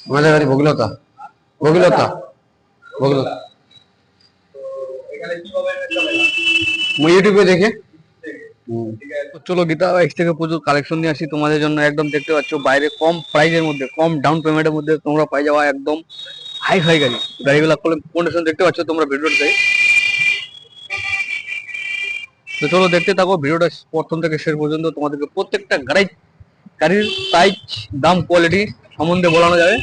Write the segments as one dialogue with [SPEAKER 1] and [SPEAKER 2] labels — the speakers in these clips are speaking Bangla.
[SPEAKER 1] আমাদের গাড়ি বগিলতা বগিলতা বগিলতা ইউটিউবে দেখে। চলো গীতা বাইক থেকে প্রচুর কালেকশন নিয়ে আসি তোমাদের জন্য। একদম দেখতে পাচ্ছ বাইরে কম প্রাইসের মধ্যে, কম ডাউন পেমেন্টের মধ্যে তোমরা পাই যাওয়া একদম হাই ফাই গাড়ি। গাড়িগুলো কন্ডিশন দেখতে পাচ্ছ তোমরা ভিডিওতে। তো চলো দেখতে থাকো ভিডিওটা প্রথম থেকে শেষ পর্যন্ত। তোমাদেরকে প্রত্যেকটা গাড়ির সাইজ, দাম, কোয়ালিটি সম্বন্ধে বলানো যাবে।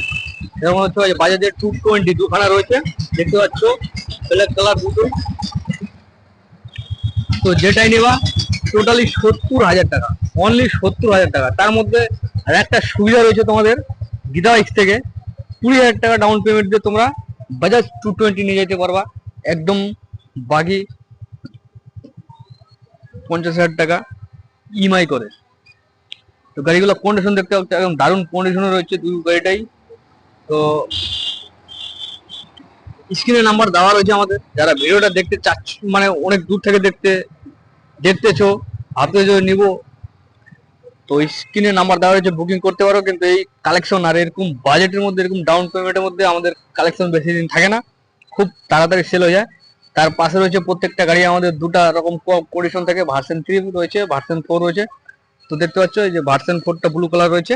[SPEAKER 1] যেমন হচ্ছে বাজাজের 220 দুখানা রয়েছে দেখতে পাচ্ছ, ব্ল্যাক কালার দুটোই। তো যেটাই নেবা টোটালি 70,000 টাকা, অনলি 70,000 টাকা। তার মধ্যে আর একটা সুবিধা রয়েছে তোমাদের গীতা বাইক থেকে, 20,000 টাকা ডাউন পেমেন্ট দিয়ে তোমরা বাজাজ 220 নিয়ে যেতে পারবা একদম বাগি 50,000 টাকা ইএমআই করে। তো গাড়িগুলো কন্ডিশন দেখতে পাচ্ছ একদম দারুণ কন্ডিশনে রয়েছে দুই গাড়িটাই। তো স্ক্রিনে নাম্বার দেওয়া রয়েছে আমাদের। যারা ভিডিওটা দেখতে চাচ্ছ, মানে অনেক দূর থেকে দেখতেছো, ভাবতেছো নিবো, তো স্ক্রিনে নাম্বার দেওয়া রয়েছে, বুকিং করতে পারো। কিন্তু এই কালেকশন আর এরকম বাজেটের মধ্যে, এরকম ডাউন পেমেন্টের মধ্যে আমাদের কালেকশন বেশি দিন থাকে না, খুব তাড়াতাড়ি সেল হয়ে যায়। তার পাশে রয়েছে প্রত্যেকটা গাড়ি আমাদের দুটা রকম কন্ডিশন থাকে, ভার্সন 3 রয়েছে, ভার্সন 4 রয়েছে। তো দেখতে পাচ্ছ এই যে ভার্সন 4টা ব্লু কালার রয়েছে,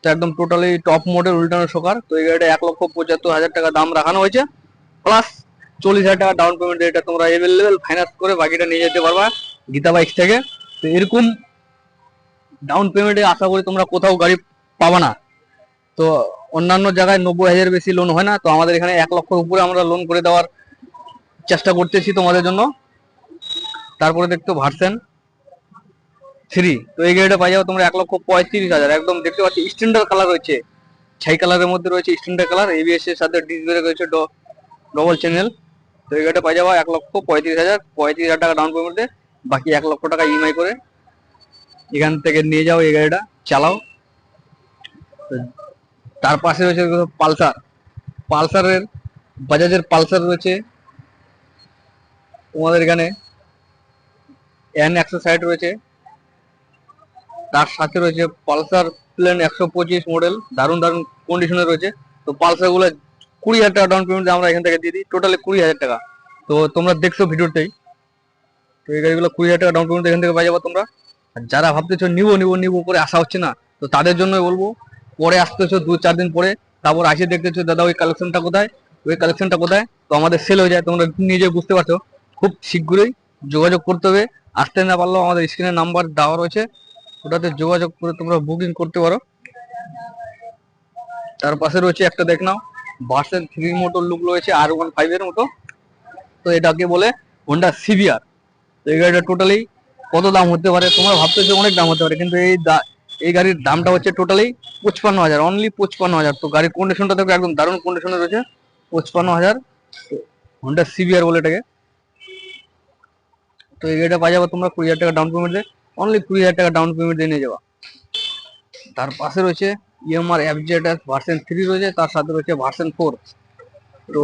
[SPEAKER 1] তো একদম টোটালি টপ মডেল উল্টানো শোকার। তো এই গাড়িটা 1,75,000 টাকা দাম রাখানো হয়েছে, প্লাস 40,000 টাকা ডাউন পেমেন্ট। এটা তোমরা এভেলেবেল ফাইন্যান্স করে বাকিটা নিয়ে যেতে পারবা গীতা বাইক থেকে। তো এরকম ডাউন পেমেন্টে আশা করি তোমরা কোথাও গাড়ি পাবা না। তো অন্যান্য জায়গায় 90,000 বেশি লোন হয় না, তো আমাদের এখানে 1 লক্ষের উপরে আমরা লোন করে দেওয়ার চেষ্টা করতেছি তোমাদের জন্য। তারপরে দেখতো ভার্সন 3, তো এই গাড়িটা পাই যাবো তোমরা 1,35,000। একদম দেখতে পাচ্ছি স্ট্যান্ডার্ড কালার রয়েছে, ছাই কালারের মধ্যে রয়েছে স্ট্যান্ডার্ড কালার, এবিএস এর সাথে ডিস ব্রেক রয়েছে ডবল চ্যানেল। তো এই গাড়িটা পাই যাবো 1,35,000, 35,000 টাকা ডাউন পেমেন্টে, বাকি 1 লক্ষ টাকা ইএমআই করে এখান থেকে নিয়ে যাও, এই গাড়িটা চালাও। তার পাশে রয়েছে পালসার, পালসারের বাজাজের পালসার রয়েছে তোমাদের এখানে N160 রয়েছে, তার সাথে রয়েছে পালসার প্লেন 125 মডেল, দারুণ দারুণ কন্ডিশনে রয়েছে। তো পালসার গুলো 20,000 টাকা ডাউন পেমেন্ট আমরা এখান থেকে দিয়ে দিই, টোটালি 20,000 টাকা। তো তোমরা দেখছো ভিডিওতেই, তো এই গাড়িগুলো 20,000 টাকা ডাউন পেমেন্ট এখান থেকে পাই যাবো তোমরা। আর যারা ভাবতেছো নিবো করে আসা হচ্ছে না, তো তাদের জন্যই বলবো, পরে আসতেছো 2-4 দিন পরে, তারপর আসে দেখতেছো দাদা ওই কালেকশনটা কোথায়, ওই কালেকশনটা কোথায়, তো আমাদের সেল হয়ে যায়। তোমরা নিজে বুঝতে পারছো, খুব শীঘ্রই যোগাযোগ করতে হবে। আসতে না পারলেও আমাদের স্ক্রিনে নাম্বার দেওয়া রয়েছে, ওটাতে যোগাযোগ করে তোমরা বুকিং করতে পারো। তার পাশে রয়েছে একটা দেখ নাও, ভার্সন 3 মোটর লুক রয়েছে R15 এর মতো। তো এটাকে বলে হোন্ডা সিভিআর। তো এই গাড়িটা টোটালি কত দাম হতে পারে তোমরা ভাবতেছো অনেক দাম হতে পারে, কিন্তু এই গাড়ির দামটা হচ্ছে টোটালি 55,000, অনলি 55,000। তো গাড়ির কন্ডিশনটা দেখো একদম দারুণ কন্ডিশনে রয়েছে, 55,000 হোন্ডা সিভিআর বলে এটাকে। তো এই গাড়িটা পাই যাবো তোমরা 20,000 টাকা ডাউন পেমেন্ট দিয়ে, অনলি 20,000 টাকা ডাউন পেমেন্ট দিয়ে নিয়ে যাওয়া। তার পাশে রয়েছে ইএমআর FZ ভার্সন 3 রয়েছে, তার সাথে রয়েছে ভার্সন 4। তো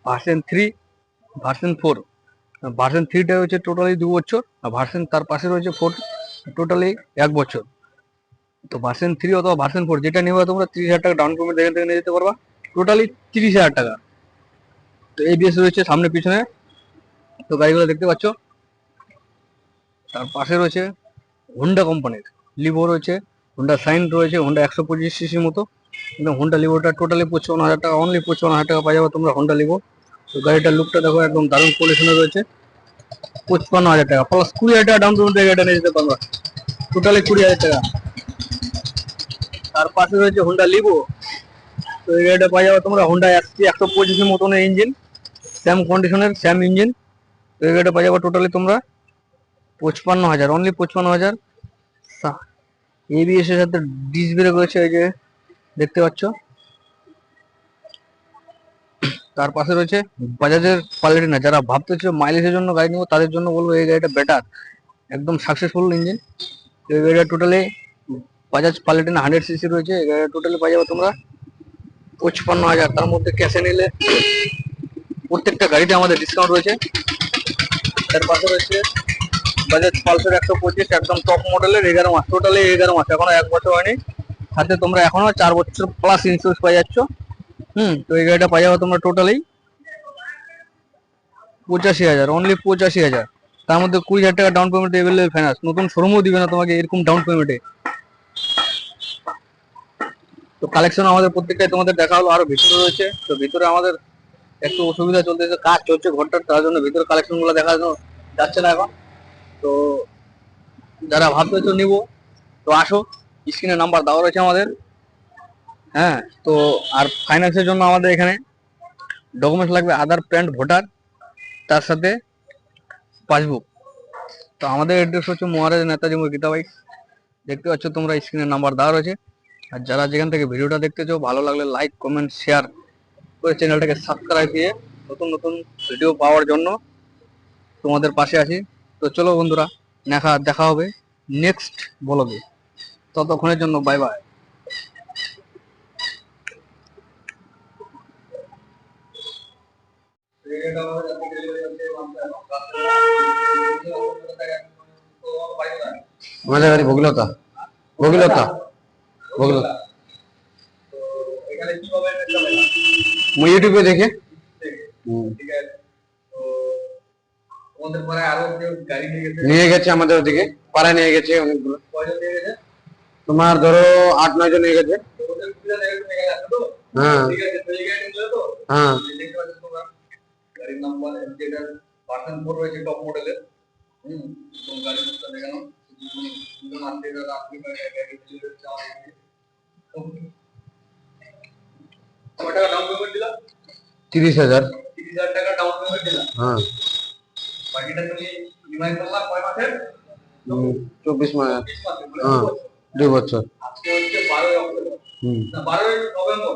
[SPEAKER 1] ভার্সন 3, ভার্সন 4, ভার্সন 3টা হচ্ছে টোটালি 2 বছর, আর ভার্সন তার পাশে রয়েছে 4, টোটালি 1 বছর। তো ভার্সন 3 অথবা ভার্সন 4 যেটা নেবে তোমরা 30,000 টাকা ডাউন পেমেন্ট এখান থেকে নিয়ে যেতে পারবা, টোটালি 30,000 টাকা। তো এবিএস রয়েছে সামনে পিছনে, তো গাড়িগুলো দেখতে পাচ্ছ। তার পাশে রয়েছে হোন্ডা কোম্পানির লিভো রয়েছে, হোন্ডা সাইন রয়েছে, হোন্ডা 125 সিসির মতো। একদম হোন্ডা লিভোটা টোটালি 55,000 টাকা, অনলি 55,000 টাকা পাই যাবে তোমরা হোন্ডা লিভো। তো গাড়িটার লুকটা দেখো একদম দারুণ কন্ডিশনে রয়েছে, 55,000 টাকা প্লাস 20,000 টাকা ডাউন পেমেন্ট গাড়িটা নিয়ে যেতে পারবা, টোটালি 20,000 টাকা। তার পাশে রয়েছে হোন্ডা লিভো। তো এই গাড়িটা পাই যাবে তোমরা হোন্ডা SC 125 মতন ইঞ্জিন, স্যাম কন্ডিশনের স্যাম ইঞ্জিন। তো এই গাড়িটা পাই যাবে টোটালি তোমরা 55,000, অনলি 55,000। এবিএস এর সাথে ডিস ব্রেক রয়েছে, এই যে দেখতে পাচ্ছ। তার পাশে রয়েছে বাজাজের প্যালেটিনা। যারা ভাবতেছো মাইলেজের জন্য গাড়ি নেবো, তাদের জন্য বলবো এই গাড়িটা বেটার, একদম সাকসেসফুল ইঞ্জিন। এই গাড়িটা টোটালি বাজাজ প্যালেটিনা 100 সিসি রয়েছে, এই গাড়িটা টোটালি পাই যাবে তোমরা 55,000। তার মধ্যে ক্যাশে নিলে প্রত্যেকটা গাড়িতে আমাদের ডিসকাউন্ট রয়েছে। তার পাশে রয়েছে বাজাজ পালসার 125 একদম টপ মডেলের 11 মাস, টোটালি 11 মাস, এখনো 1 বছর হয়নি। সাথে তোমরা এখনো 4 বছর প্লাস ইন্স্যুরেন্স পাই যাচ্ছ। তো এই গাড়িটা পাই যাবো তোমরা টোটালি 85,000, অনলি 85,000। তার মধ্যে 20,000 টাকা ডাউন পেমেন্ট এভেলেবল ফাইন্যান্স, নতুন শোরুমও দিবে না তোমাকে এরকম ডাউন পেমেন্টে। তো কালেকশন আমাদের প্রত্যেকটাই তোমাদের দেখা হলো, আরো ভিতরে রয়েছে। তো ভিতরে আমাদের একটু অসুবিধা চলতেছে, কাজ চলছে ঘরটার, তার জন্য ভিতরে কালেকশন গুলো দেখা যাচ্ছে না এখন। তো যারা ভাবতেছো নিবো তো আসো, স্ক্রিনে নাম্বার দেওয়া রয়েছে আমাদের। হ্যাঁ, তো আর ফাইন্যান্সের জন্য আমাদের এখানে ডকুমেন্টস লাগবে আধার, প্যান, ভোটার, তার সাথে পাসবুক। তো আমাদের অ্যাড্রেস হচ্ছে মহারাজ নেতাজি মোড়, গীতাবাই। দেখতে পাচ্ছ তোমরা স্ক্রিনে নাম্বার দেওয়া রয়েছে। আর যারা যেখান থেকে ভিডিওটা দেখতেছো, ভালো লাগলে লাইক, কমেন্ট, শেয়ার করে চ্যানেলটাকে সাবস্ক্রাইব দিয়ে নতুন নতুন ভিডিও পাওয়ার জন্য তোমাদের পাশে আছি। তো চলো বন্ধুরা, দেখা হবে নেক্সট ব্লগে। ততক্ষণের জন্য বাই বাই।
[SPEAKER 2] আমাদের বাড়ি বগিলতা, বগিলতা, বগিলতা। ইউটিউবে দেখে নিয়ে গেছে, আমাদের ওদিকে পাড়ায় নিয়ে গেছে অনেকগুলো। তোমার ধরো 8-9 জন নিয়ে গেছে। হ্যাঁ হ্যাঁ,
[SPEAKER 1] গাড়ির নাম্বার যেটা ভার্সন 4 রয়েছে টপ মডেলের। তো গাড়ির দেখানো দুজন আসছে, দাদা আপনি গাড়ি ডেলিভারি চাওয়া হয়েছে। কত টাকা ডাউন পেমেন্ট দিলাম?
[SPEAKER 2] 30,000।
[SPEAKER 1] 30,000 টাকা ডাউন পেমেন্ট দিলাম।
[SPEAKER 2] হ্যাঁ,
[SPEAKER 1] বাকিটা তুমি ইএমআই করলাম কয় মাসের?
[SPEAKER 2] 24 মাস।
[SPEAKER 1] 24 মাসের, মানে
[SPEAKER 2] হ্যাঁ, 2 বছর।
[SPEAKER 1] আজকে হচ্ছে 12 অক্টোবর, না 12 নভেম্বর।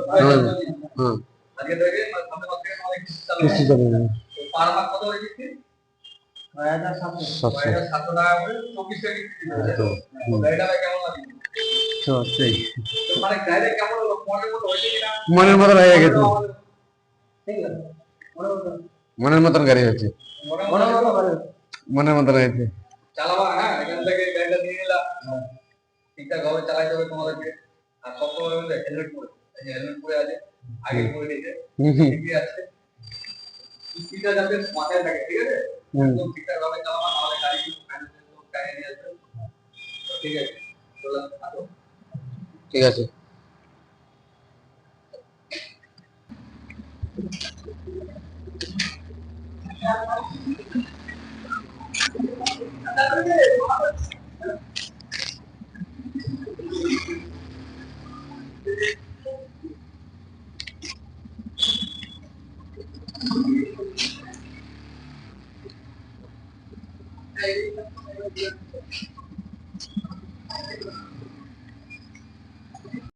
[SPEAKER 2] হ্যাঁ,
[SPEAKER 1] আজকে থেকে সামনের মাস থেকে আমাদের কিস্তি চালু
[SPEAKER 2] কিস্তি
[SPEAKER 1] হবে।
[SPEAKER 2] যাবে।
[SPEAKER 1] তো পার মাস কত হয়ে কিস্তি? 9,700 টাকা করে 24 টাকা কিস্তি দিতে হবে। তো গাড়িটা কেমন লাগে?
[SPEAKER 2] সেই
[SPEAKER 1] তো মানে গাড়িটা কেমন হলো, মনের মতো হয়েছে কিনা?
[SPEAKER 2] মনের মতন হয়ে গেছে,
[SPEAKER 1] ঠিক আছে,
[SPEAKER 2] মনের মতন গাড়ি হয়েছে,
[SPEAKER 1] মনের মতো গাড়ি
[SPEAKER 2] মনের মতন হয়েছে।
[SPEAKER 1] চালাবা। হ্যাঁ, এখান থেকে গাড়িটা নিয়ে নিলাম, ঠিকঠাক ভাবে চালাইতে হবে তোমাদেরকে। আর সবসময় হেলমেট পরে, এই যে হেলমেট পরে আছে, আগে পরে দিয়েছে, ঠিকই আছে। স্পিডটা যাতে মাথায় থাকে, ঠিক আছে? একদম ঠিকঠাক ভাবে চালাবা, নাহলে গাড়ি কিন্তু ফাইন্যান্সের লোক টাকা নিয়ে আসবে। ঠিক আছে, চলো আসো।
[SPEAKER 2] ঠিক আছে।